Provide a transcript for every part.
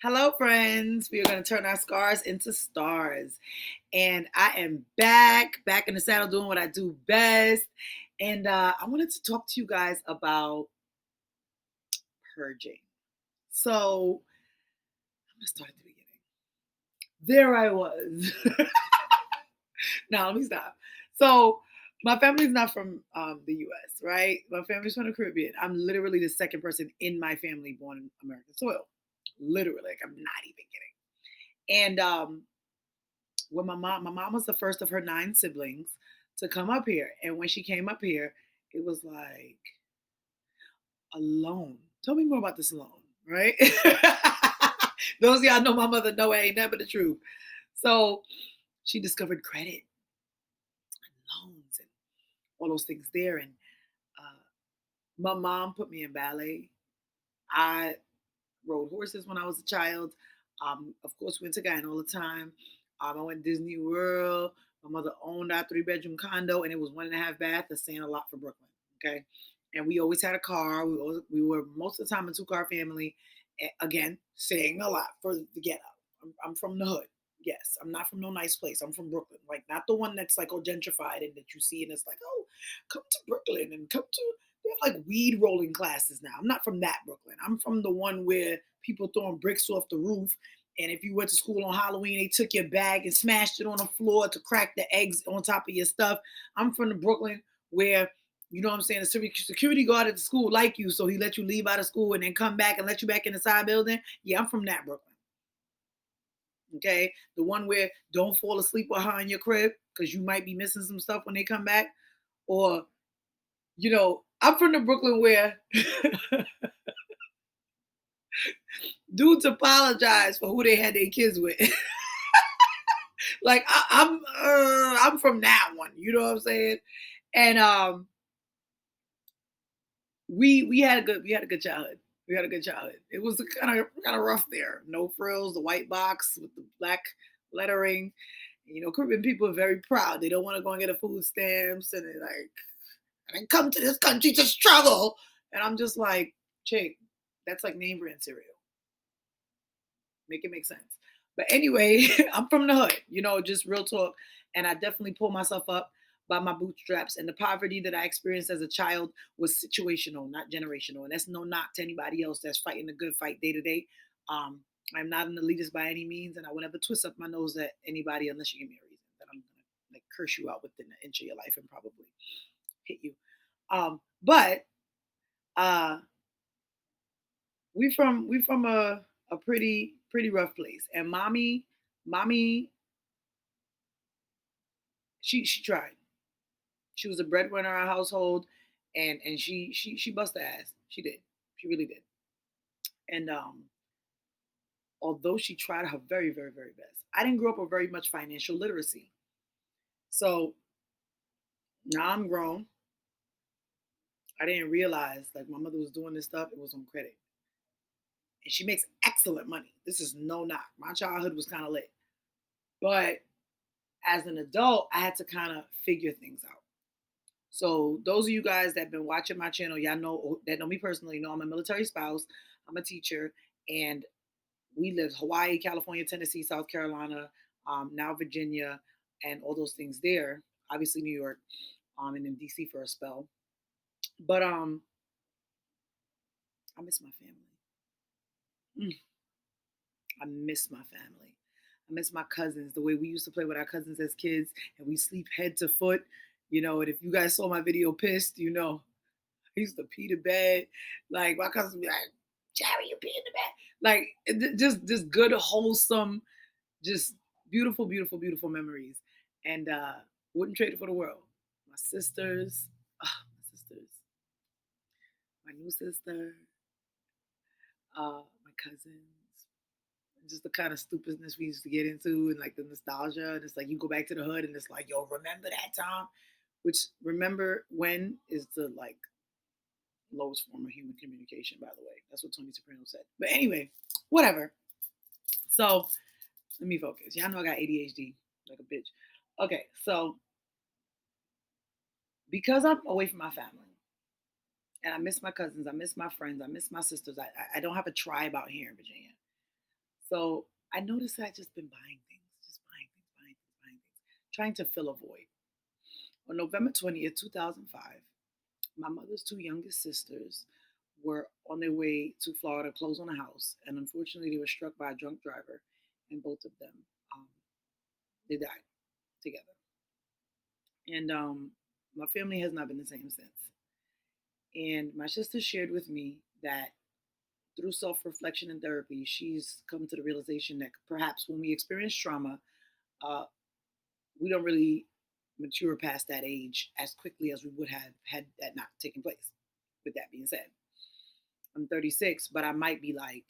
Hello, friends. We are going to turn our scars into stars. And I am back in the saddle doing what I do best. And I wanted to talk to you guys about purging. So I'm going to start at the beginning. There I was. Now, let me stop. So, my family's not from the US, right? My family's from the Caribbean. I'm literally the second person in my family born in American soil. Literally, like, I'm not even kidding. And when my mom was the first of her 9 siblings to come up here. And when she came up here, it was like alone. Tell me more about this alone, right? Those of y'all know my mother know it ain't never the truth. So she discovered credit and loans and all those things there. And uh, my mom put me in ballet. I rode horses when I was a child. Of course, went to Guyana all the time. I went to Disney World. My mother owned our 3 bedroom condo, and it was 1.5 bath. That's saying a lot for Brooklyn. Okay, and we always had a car. We were most of the time a 2 car family. Again, saying a lot for the ghetto. I'm from the hood. Yes, I'm not from no nice place. I'm from Brooklyn, like not the one that's like all gentrified and that you see, and it's like, oh, come to Brooklyn and come to they have like weed rolling classes now. I'm not from that Brooklyn. I'm from the one where people throwing bricks off the roof. And if you went to school on Halloween, they took your bag and smashed it on the floor to crack the eggs on top of your stuff. I'm from the Brooklyn where, you know what I'm saying, the security guard at the school like you, so he let you leave out of school and then come back and let you back in the side building. Yeah, I'm from that Brooklyn. Okay, the one where don't fall asleep with her in your crib because you might be missing some stuff when they come back, or I'm from the Brooklyn where dudes apologize for who they had their kids with. Like I'm from that one. You know what I'm saying? And we had a good childhood. We had a good childhood. It was kind of rough there. No frills, the white box with the black lettering. Caribbean people are very proud. They don't want to go and get a food stamps, and they're like, I didn't come to this country to struggle. And I'm just like, chick, that's like name brand cereal. Make it make sense. But anyway, I'm from the hood, just real talk. And I definitely pull myself up by my bootstraps. And the poverty that I experienced as a child was situational, not generational. And that's no knock to anybody else that's fighting the good fight day to day. Um, I'm not an elitist by any means, and I would never twist up my nose at anybody unless you give me a reason that I'm gonna like curse you out within an inch of your life and probably hit you. But we from a pretty rough place. And mommy, she tried. She was a breadwinner in our household, and she bust her ass. She did. She really did. And although she tried her very very very best, I didn't grow up with very much financial literacy. So now I'm grown. I didn't realize like my mother was doing this stuff. It was on credit, and she makes excellent money. This is no knock. My childhood was kind of lit, but as an adult, I had to kind of figure things out. So those of you guys that have been watching my channel, y'all know that know me personally, know I'm a military spouse. I'm a teacher, and we lived Hawaii, California, Tennessee, South Carolina, now Virginia, and all those things there. Obviously New York, and then DC for a spell. But I miss my family. Mm, I miss my family. I miss my cousins. The way we used to play with our cousins as kids, and we sleep head to foot. And if you guys saw my video, pissed, I used to pee the bed. Like my cousins be like, "Jerry, you pee in the bed." Like just good, wholesome, just beautiful, beautiful, beautiful memories. And wouldn't trade it for the world. My sisters, my sisters, my new sister, my cousins, just the kind of stupidness we used to get into, and like the nostalgia. And it's like you go back to the hood and it's like, yo, remember that time? Which remember when is the like lowest form of human communication, by the way. That's what Tony Soprano said. But anyway, whatever. So let me focus. Y'all know I got ADHD like a bitch. Okay, so because I'm away from my family and I miss my cousins, I miss my friends, I miss my sisters. I don't have a tribe out here in Virginia. So I noticed that I just been buying things, just buying things, buying things, buying things, trying to fill a void. On November 20th, 2005, my mother's two youngest sisters were on their way to Florida to close on a house, and unfortunately, they were struck by a drunk driver, and both of them um, they died together. And my family has not been the same since. And my sister shared with me that through self reflection and therapy, she's come to the realization that perhaps when we experience trauma, uh, we don't really mature past that age as quickly as we would have had that not taken place. With that being said, I'm 36, but I might be like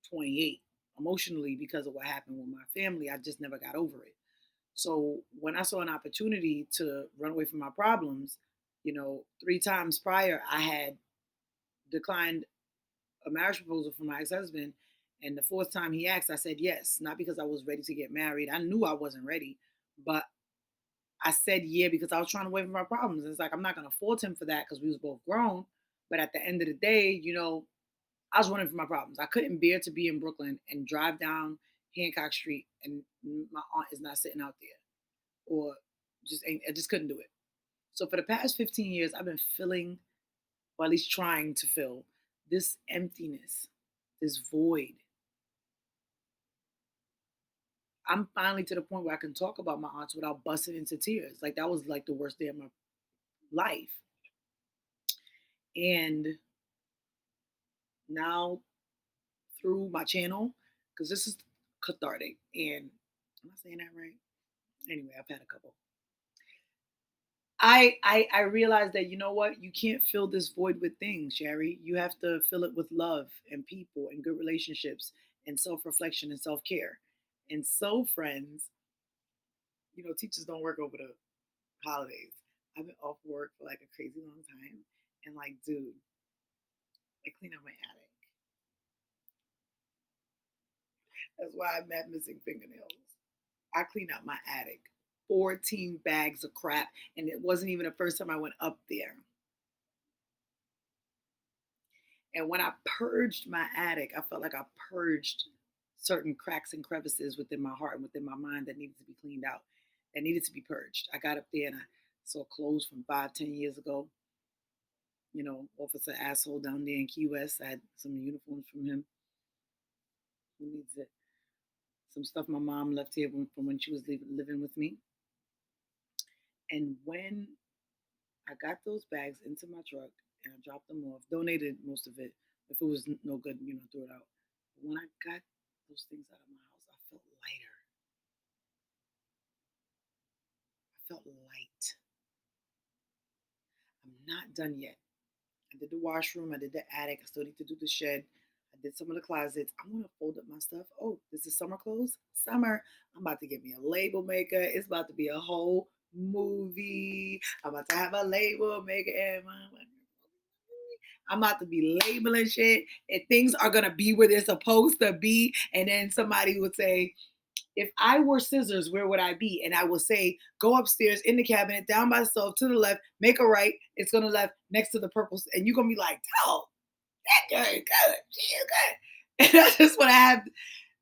28 emotionally because of what happened with my family. I just never got over it. So when I saw an opportunity to run away from my problems, three times prior, I had declined a marriage proposal from my ex-husband. And the fourth time he asked, I said yes, not because I was ready to get married. I knew I wasn't ready, but I said yeah because I was trying to wait for my problems. It's like I'm not gonna fault him for that because we was both grown. But at the end of the day, I was running from my problems. I couldn't bear to be in Brooklyn and drive down Hancock Street and my aunt is not sitting out there, or just ain't. I just couldn't do it. So for the past 15 years, I've been filling, or at least trying to fill, this emptiness, this void. I'm finally to the point where I can talk about my aunts without busting into tears. Like that was like the worst day of my life. And now through my channel, because this is cathartic. And am I saying that right? Anyway, I've had a couple. I realized that, you know what, you can't fill this void with things, Sherry. You have to fill it with love and people and good relationships and self-reflection and self-care. And so, friends, teachers don't work over the holidays. I've been off work for like a crazy long time. And like, dude, I clean out my attic. That's why I'm at missing fingernails. I cleaned out my attic. 14 bags of crap. And it wasn't even the first time I went up there. And when I purged my attic, I felt like I purged certain cracks and crevices within my heart and within my mind that needed to be cleaned out, that needed to be purged. I got up there and I saw clothes from 5, 10 years ago. Officer asshole down there in Key West. I had some uniforms from him. Who needs it? Some stuff my mom left here from when she was living with me. And when I got those bags into my truck and I dropped them off, donated most of it. If it was no good, throw it out. But when I got those things out of my house, I felt lighter. I felt light. I'm not done yet. I did the washroom, I did the attic, I still need to do the shed. I did some of the closets. I want to fold up my stuff. Oh, this is summer clothes? Summer. I'm about to get me a label maker. It's about to be a whole movie. I'm about to have a label maker and I'm about to be labeling shit, and things are gonna be where they're supposed to be. And then somebody would say, if I were scissors, where would I be? And I would say, go upstairs in the cabinet, down by the stove, to the left, make a right. It's gonna left next to the purple, and you're gonna be like, oh, that girl is good. She is good. And I just want to have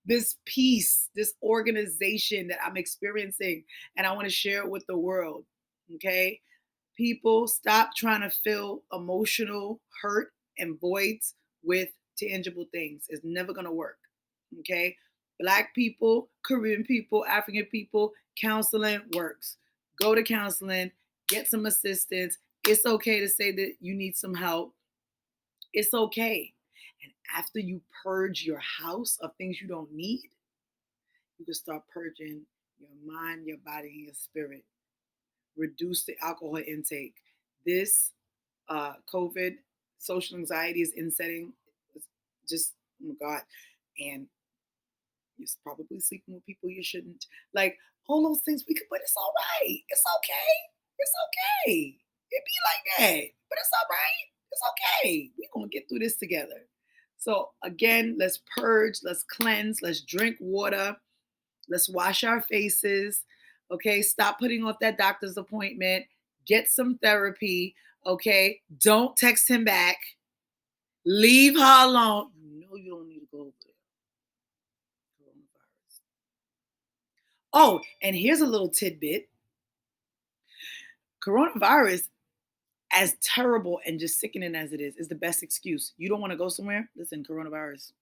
this peace, this organization that I'm experiencing, and I want to share it with the world. Okay, people, stop trying to fill emotional hurt and voids with tangible things. It's never going to work. Okay. Black people, Caribbean people, African people, counseling works. Go to counseling, get some assistance. It's okay to say that you need some help. It's okay. And after you purge your house of things you don't need, you can start purging your mind, your body, and your spirit. Reduce the alcohol intake. This COVID social anxiety is insetting. It's just, oh my God. And you're probably sleeping with people you shouldn't. Like all those things we could, but it's all right. It's okay. It's okay. It be like that. But it's all right. It's okay. We're gonna get through this together. So again, let's purge, let's cleanse, let's drink water, let's wash our faces. Okay, stop putting off that doctor's appointment. Get some therapy. Okay, don't text him back. Leave her alone. You know you don't need to go over there. Oh, and here's a little tidbit. Coronavirus, as terrible and just sickening as it is the best excuse. You don't want to go somewhere? Listen, coronavirus.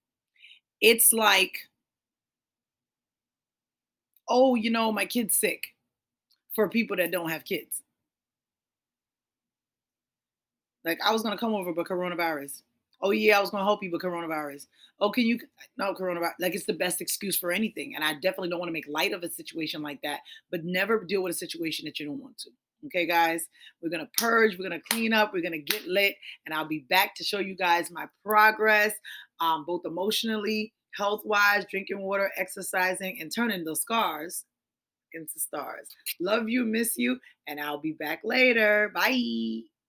It's like, oh, my kid's sick for people that don't have kids. Like, I was gonna come over, but coronavirus. Oh yeah, I was gonna help you, but coronavirus. Oh, can you? No, coronavirus. Like, it's the best excuse for anything, and I definitely don't want to make light of a situation like that. But never deal with a situation that you don't want to. Okay, guys, we're gonna purge, we're gonna clean up, we're gonna get lit, and I'll be back to show you guys my progress, both emotionally, health wise, drinking water, exercising, and turning those scars into stars. Love you, miss you, and I'll be back later. Bye.